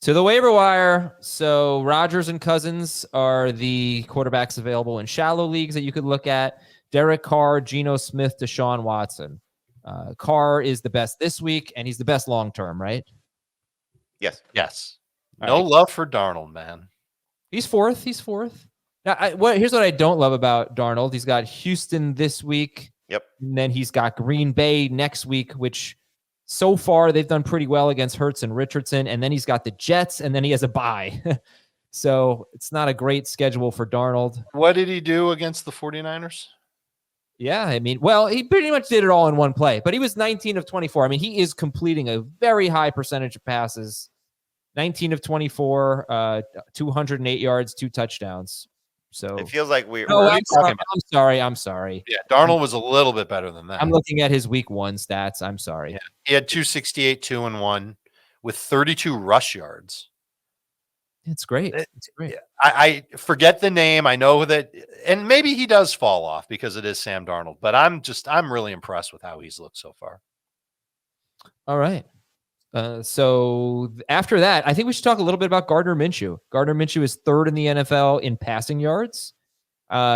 To the waiver wire. So Rodgers and Cousins are the quarterbacks available in shallow leagues that you could look at. Derek Carr, Geno Smith, Deshaun Watson. Carr is the best this week, and he's the best long-term, right? Yes. No love for Darnold, man. He's fourth. Now, here's what I don't love about Darnold. He's got Houston this week. Yep. And then he's got Green Bay next week, which so far they've done pretty well against Hurts and Richardson. And then he's got the Jets, and then he has a bye. So it's not a great schedule for Darnold. What did he do against the 49ers? Yeah, I mean, well, he pretty much did it all in one play, but he was 19 of 24. I mean, he is completing a very high percentage of passes. 19 of 24, 208 yards, 2 touchdowns. So it feels like we're. Oh, I'm sorry. Yeah, Darnold was a little bit better than that. I'm looking at his week 1 stats. I'm sorry. Yeah. He had 268, 2-1 with 32 rush yards. It's great. It's great. I forget the name. I know that, and maybe he does fall off because it is Sam Darnold, but I'm really impressed with how he's looked so far. All right. So after that, I think we should talk a little bit about Gardner Minshew. Gardner Minshew is 3rd in the NFL in passing yards.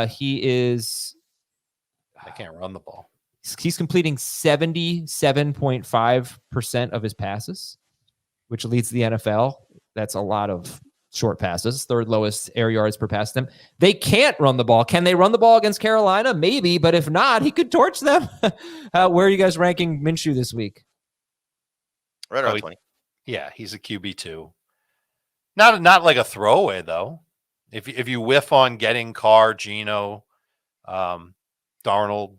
He is. I can't run the ball. He's completing 77.5% of his passes, which leads the NFL. That's a lot of short passes, 3rd lowest air yards per pass them. They can't run the ball. Can they run the ball against Carolina? Maybe, but if not, he could torch them. Where are you guys ranking Minshew this week? Right around 20. Yeah, he's a QB2. Not like a throwaway though. If you whiff on getting Carr, Geno, Darnold,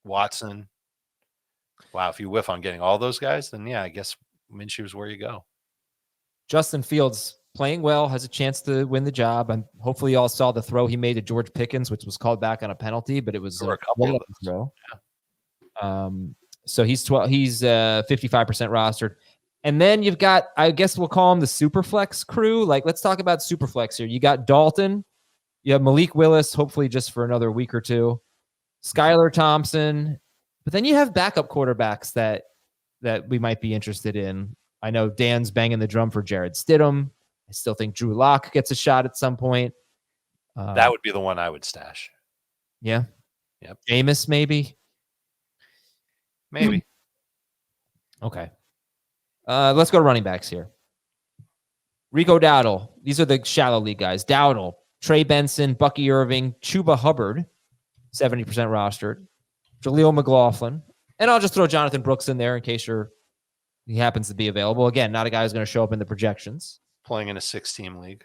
Watson. Wow, if you whiff on getting all those guys, then yeah, I guess Minshew is where you go. Justin Fields playing well, has a chance to win the job. And hopefully you all saw the throw he made to George Pickens, which was called back on a penalty, but it was a couple of throw. Yeah. So he's 55% rostered. And then you've got, I guess we'll call him the Superflex crew. Like, let's talk about Superflex here. You got Dalton. You have Malik Willis, hopefully just for another week or two. Skylar Thompson. But then you have backup quarterbacks that we might be interested in. I know Dan's banging the drum for Jared Stidham. I still think Drew Lock gets a shot at some point. That would be the one I would stash. Yeah. Yep. Jameis, maybe. Maybe. Okay. Let's go to running backs here. Rico Dowdle. These are the shallow league guys. Dowdle, Trey Benson, Bucky Irving, Chuba Hubbard, 70% rostered. Jaleel McLaughlin. And I'll just throw Jonathan Brooks in there in case he happens to be available. Again, not a guy who's going to show up in the projections. Playing in a 6-team league.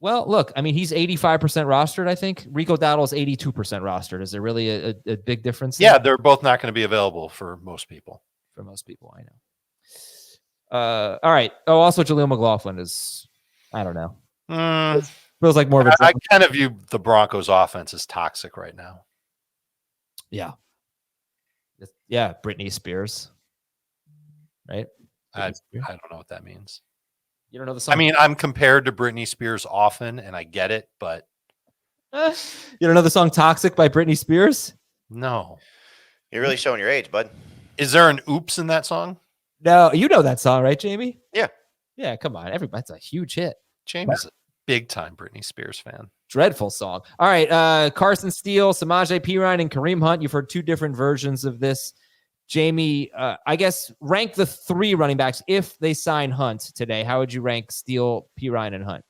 Well, look, I mean, he's 85% rostered, I think. Rico Dowdle's 82% rostered. Is there really a big difference there? Yeah, they're both not going to be available for most people. For most people, I know. All right. Oh, also Jaleel McLaughlin is, I don't know. Feels like more of a... I kind of view the Broncos offense as toxic right now. Yeah. Yeah, Britney Spears. Right? I don't know what that means. You don't know the song? I mean, I'm compared to Britney Spears often, and I get it, but... You don't know the song Toxic by Britney Spears? No. You're really showing your age, bud. Is there an oops in that song? No, you know that song, right, Jamie? Yeah. Yeah, come on. That's a huge hit. Jamie's a big-time Britney Spears fan. Dreadful song. All right, Carson Steele, Samaje Perine, and Kareem Hunt. You've heard 2 different versions of this. Jamie, I guess rank the 3 running backs if they sign Hunt today. How would you rank Steele, Perine, and Hunt?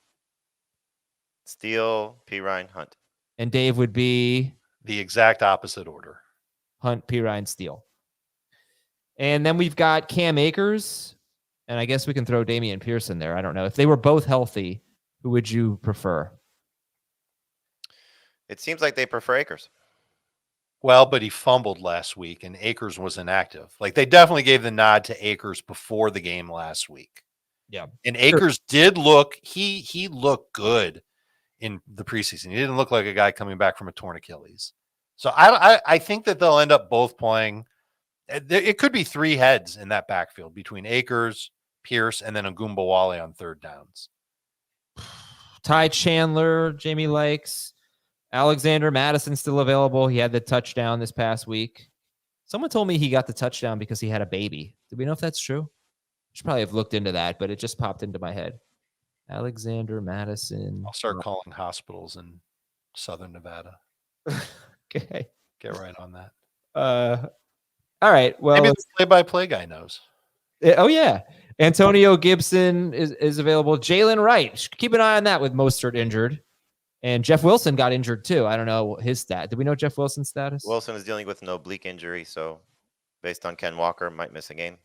Steele, Perine, Hunt. And Dave would be? The exact opposite order. Hunt, Perine, Steele. And then we've got Cam Akers, and I guess we can throw Damian Pierce in there. I don't know. If they were both healthy, who would you prefer? It seems like they prefer Akers. Well, but he fumbled last week, and Akers was inactive. Like, they definitely gave the nod to Akers before the game last week. Yeah. And Akers did look, he looked good in the preseason. He didn't look like a guy coming back from a torn Achilles. So I think that they'll end up both playing. It could be 3 heads in that backfield between Akers, Pierce, and then Agumbawale on 3rd downs. Ty Chandler, Jamie likes. Alexander Mattison still available. He had the touchdown this past week. Someone told me he got the touchdown because he had a baby. Do we know if that's true? Should probably have looked into that, but it just popped into my head. Alexander Mattison. I'll start calling hospitals in Southern Nevada. Okay. Get right on that. All right. Well, Maybe the play-by-play guy knows. oh yeah. Antonio Gibson is available. Jalen Wright. Keep an eye on that with Mostert injured. And Jeff Wilson got injured too. I don't know his stat. Did we know Jeff Wilson's status? Wilson is dealing with an oblique injury, so based on Ken Walker, might miss a game.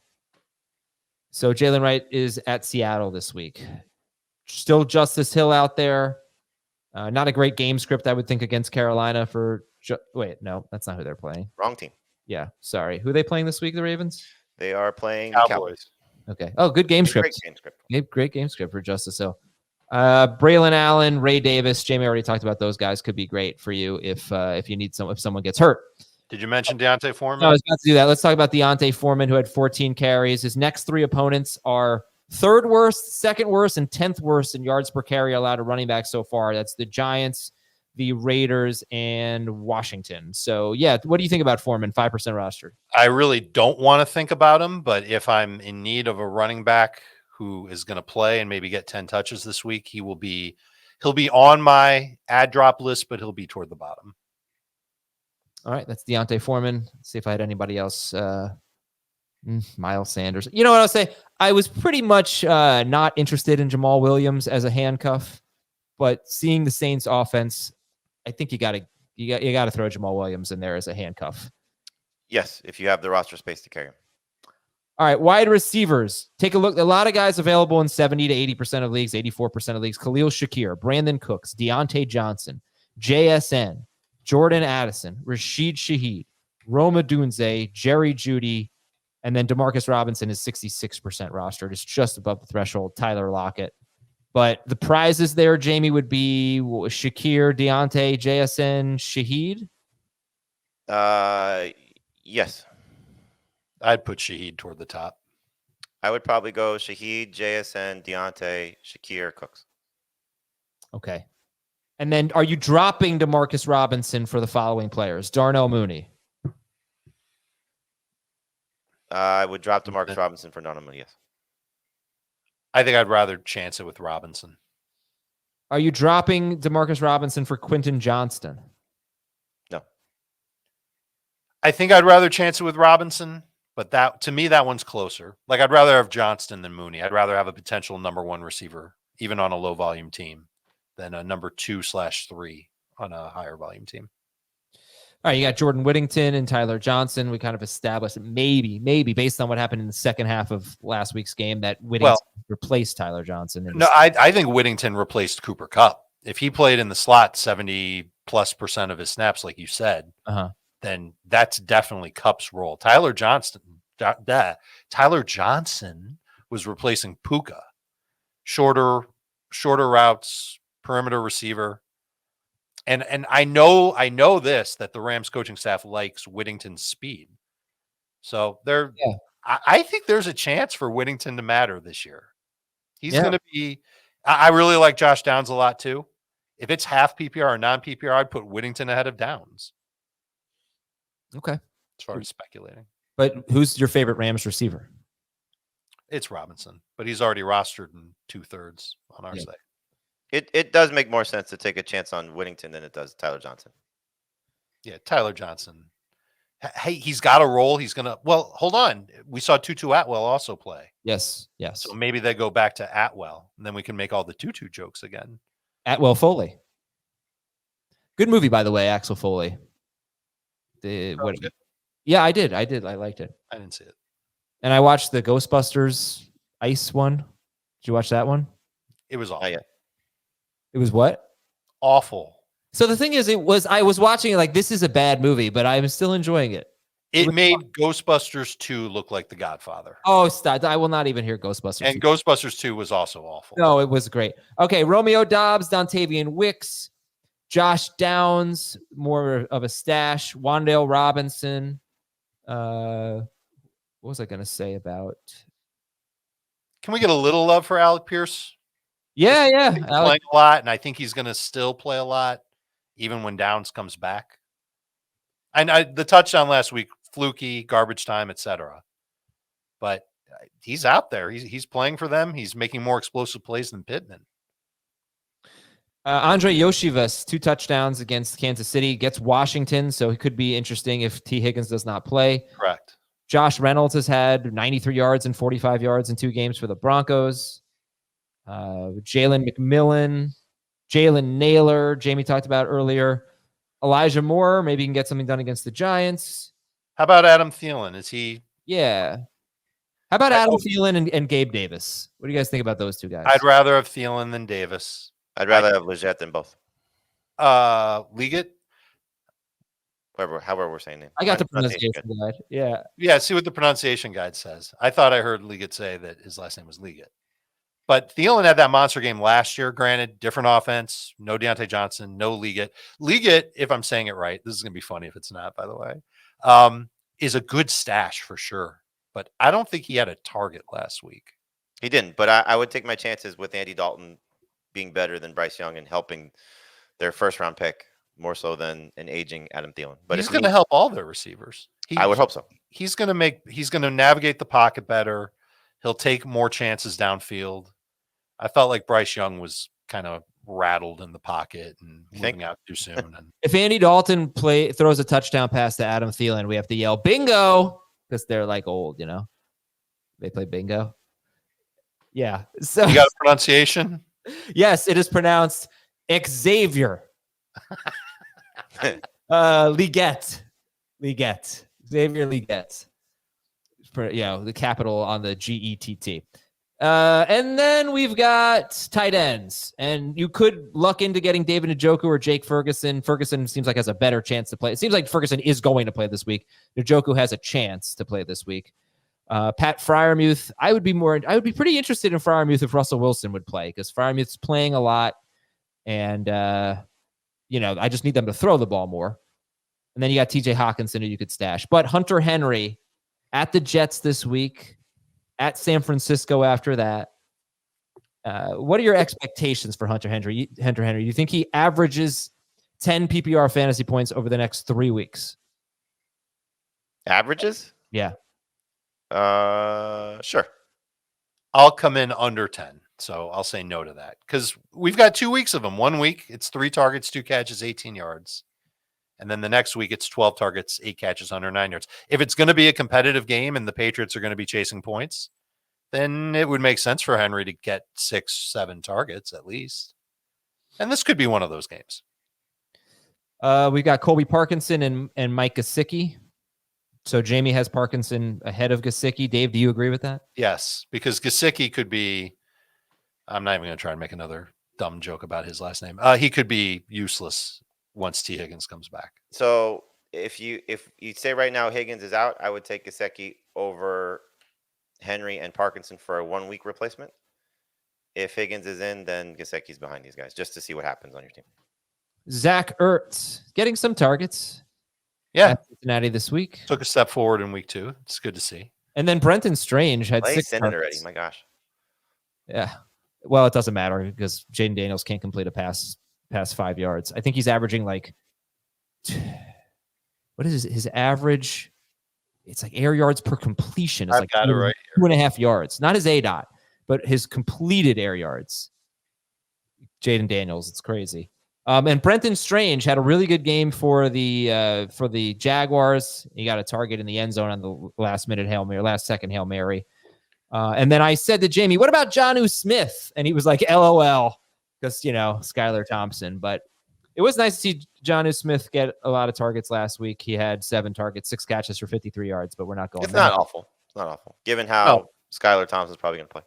So Jalen Wright is at Seattle this week. Still Justice Hill out there. Not a great game script, I would think, against Carolina for... Wait, no, that's not who they're playing. Wrong team. Yeah, sorry. Who are they playing this week, the Ravens? They are playing Cowboys. Okay. Oh, good game script. Great game script. Great game script for Justice Hill. Braylon Allen, Ray Davis, Jamie already talked about those guys. Could be great for you if you need if someone gets hurt. Did you mention Deontay Foreman? No, I was about to do that. Let's talk about Deontay Foreman, who had 14 carries. His next 3 opponents are third worst, second worst, and 10th worst in yards per carry allowed to running back so far. That's the Giants, the Raiders, and Washington. So, yeah, what do you think about Foreman, 5% rostered? I really don't want to think about him, but if I'm in need of a running back who is going to play and maybe get 10 touches this week, he'll be on my ad drop list, but he'll be toward the bottom. All right, that's Deontay Foreman. Let's see if I had anybody else. Miles Sanders. You know what I'll say? I was pretty much not interested in Jamal Williams as a handcuff, but seeing the Saints offense, I think you got to throw Jamal Williams in there as a handcuff. Yes, if you have the roster space to carry him. All right, wide receivers. Take a look. A lot of guys available in 70 to 80% of leagues, 84% of leagues. Khalil Shakir, Brandon Cooks, Deontay Johnson, JSN, Jordan Addison, Rashid Shaheed, Roma Dunze, Jerry Jeudy, and then Demarcus Robinson is 66% rostered. It's just above the threshold. Tyler Lockett. But the prizes there, Jamie, would be Shakir, Deontay, JSN, Shaheed? Yes. I'd put Shaheed toward the top. I would probably go Shaheed, JSN, Deontay, Shakir, Cooks. Okay. And then are you dropping Demarcus Robinson for the following players? Darnell Mooney. I would drop DeMarcus Robinson for Donovan, yes. I think I'd rather chance it with Robinson. Are you dropping Demarcus Robinson for Quentin Johnston? No. I think I'd rather chance it with Robinson, but that to me, that one's closer. Like, I'd rather have Johnston than Mooney. I'd rather have a potential number 1 receiver, even on a low volume team, than a number 2/3 on a higher volume team. All right, you got Jordan Whittington and Tyler Johnson. We kind of established that maybe based on what happened in the second half of last week's game, that Whittington replaced Tyler Johnson. No, I think Whittington replaced Cooper Kupp. If he played in the slot 70+% of his snaps, like you said, then that's definitely Kupp's role. Tyler Johnson was replacing Puka. Shorter routes, perimeter receiver. And I know this, that the Rams coaching staff likes Whittington's speed. So I think there's a chance for Whittington to matter this year. He's going to be, I really like Josh Downs a lot too. If it's half PPR or non-PPR, I'd put Whittington ahead of Downs. Okay. As far as speculating. But who's your favorite Rams receiver? It's Robinson, but he's already rostered in 2/3 on our site. It does make more sense to take a chance on Whittington than it does Tyler Johnson. Yeah, Tyler Johnson. Hey, he's got a role. He's going to, well, hold on. We saw Tutu Atwell also play. Yes. So maybe they go back to Atwell, and then we can make all the Tutu jokes again. Atwell Foley. Good movie, by the way, Axel Foley. Yeah, I did. I liked it. I didn't see it. And I watched the Ghostbusters Ice one. Did you watch that one? It was awful. It was what? Awful. So the thing is, I was watching it like, this is a bad movie, but I'm still enjoying it. It made Ghostbusters 2 look like The Godfather. Oh, stop. I will not even hear Ghostbusters. And Ghostbusters 2 was also awful. No, it was great. Okay, Romeo Doubs, Dontavian Wicks, Josh Downs, more of a stash, Wan'Dale Robinson. What was I going to say about? Can we get a little love for Alec Pierce? Yeah. He's playing a lot, and I think he's going to still play a lot, even when Downs comes back. And the touchdown last week, fluky, garbage time, etc. But he's out there. He's playing for them. He's making more explosive plays than Pittman. Andre Yoshivas, 2 touchdowns against Kansas City, gets Washington, so it could be interesting if T. Higgins does not play. Correct. Josh Reynolds has had 93 yards and 45 yards in 2 games for the Broncos. Jalen McMillan, Jalen Naylor, Jamie talked about earlier. Elijah Moore, maybe he can get something done against the Giants. How about Adam Thielen? Is he? Yeah. How about Adam Thielen and Gabe Davis? What do you guys think about those 2 guys? I'd rather have Thielen than Davis. I'd rather have Leggett than both. Leggett? However we're saying it. I got the pronunciation guide. Yeah. Yeah, see what the pronunciation guide says. I thought I heard Leggett say that his last name was Leggett. But Thielen had that monster game last year. Granted, different offense. No Deontay Johnson. No Leggett. Leggett, if I'm saying it right, this is going to be funny if it's not, by the way, is a good stash for sure. But I don't think he had a target last week. He didn't, but I would take my chances with Andy Dalton being better than Bryce Young and helping their first-round pick more so than an aging Adam Thielen. But he's going to help all their receivers. I would hope so. He's going to navigate the pocket better. He'll take more chances downfield. I felt like Bryce Young was kind of rattled in the pocket and moving out too soon. And if Andy Dalton throws a touchdown pass to Adam Thielen, we have to yell bingo because they're like old, you know. They play bingo. Yeah. So you got a pronunciation? Yes, it is pronounced Xavier. Leggett. Xavier Leggett. The capital on the G-E-T-T. And then we've got tight ends. And you could luck into getting David Njoku or Jake Ferguson. Ferguson seems like has a better chance to play. It seems like Ferguson is going to play this week. Njoku has a chance to play this week. Pat Freiermuth, I would be pretty interested in Freiermuth if Russell Wilson would play because Freiermuth's playing a lot. And, I just need them to throw the ball more. And then you got TJ Hawkinson who you could stash. But Hunter Henry at the Jets this week, at San Francisco after that. What are your expectations for Hunter Henry? Do you think he averages 10 PPR fantasy points over the next 3 weeks? Averages? Yeah. Sure. I'll come in under 10. So I'll say no to that because we've got 2 weeks of them. 1 week, it's 3 targets, 2 catches, 18 yards. And then the next week, it's 12 targets, 8 catches, under 9 yards. If it's going to be a competitive game and the Patriots are going to be chasing points, then it would make sense for Henry to get 6, 7 targets at least. And this could be one of those games. We've got Colby Parkinson and Mike Gesicki. So Jamie has Parkinson ahead of Gesicki. Dave, do you agree with that? Yes, because Gesicki could be, I'm not even going to try and make another dumb joke about his last name. He could be useless once T. Higgins comes back. So if you say right now Higgins is out, I would take Gesicki over Henry and Parkinson for a 1 week replacement. If Higgins is in, then Gesicki's behind these guys just to see what happens on your team. Zach Ertz getting some targets. Yeah. At Cincinnati this week. Took a step forward in week 2. It's good to see. And then Brenton Strange had 6 targets. Already. My gosh. Yeah. Well, it doesn't matter because Jaden Daniels can't complete a pass past 5 yards. I think he's averaging like, what is his average? It's like air yards per completion. It's like 2.5 yards. Not his ADOT, but his completed air yards. Jaden Daniels. It's crazy. And Brenton Strange had a really good game for the Jaguars. He got a target in the end zone on the last second Hail Mary. And then I said to Jamie, what about Geno Smith? And he was like, LOL, because, Skylar Thompson. But it was nice to see Geno Smith get a lot of targets last week. He had 7 targets, 6 catches for 53 yards, but we're not going. It's not awful. It's not awful, given how Skylar Thompson's probably going to play.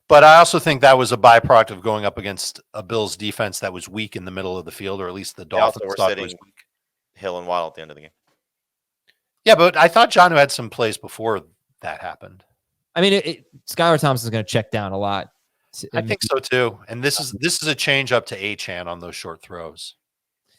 But I also think that was a byproduct of going up against a Bills defense that was weak in the middle of the field, or at least the Dolphins thought was weak. Hill and Waddle at the end of the game. Yeah, but I thought Geno had some plays before that happened. I mean, Skylar Thompson's going to check down a lot. I think so too. And this is a change up to Achane on those short throws.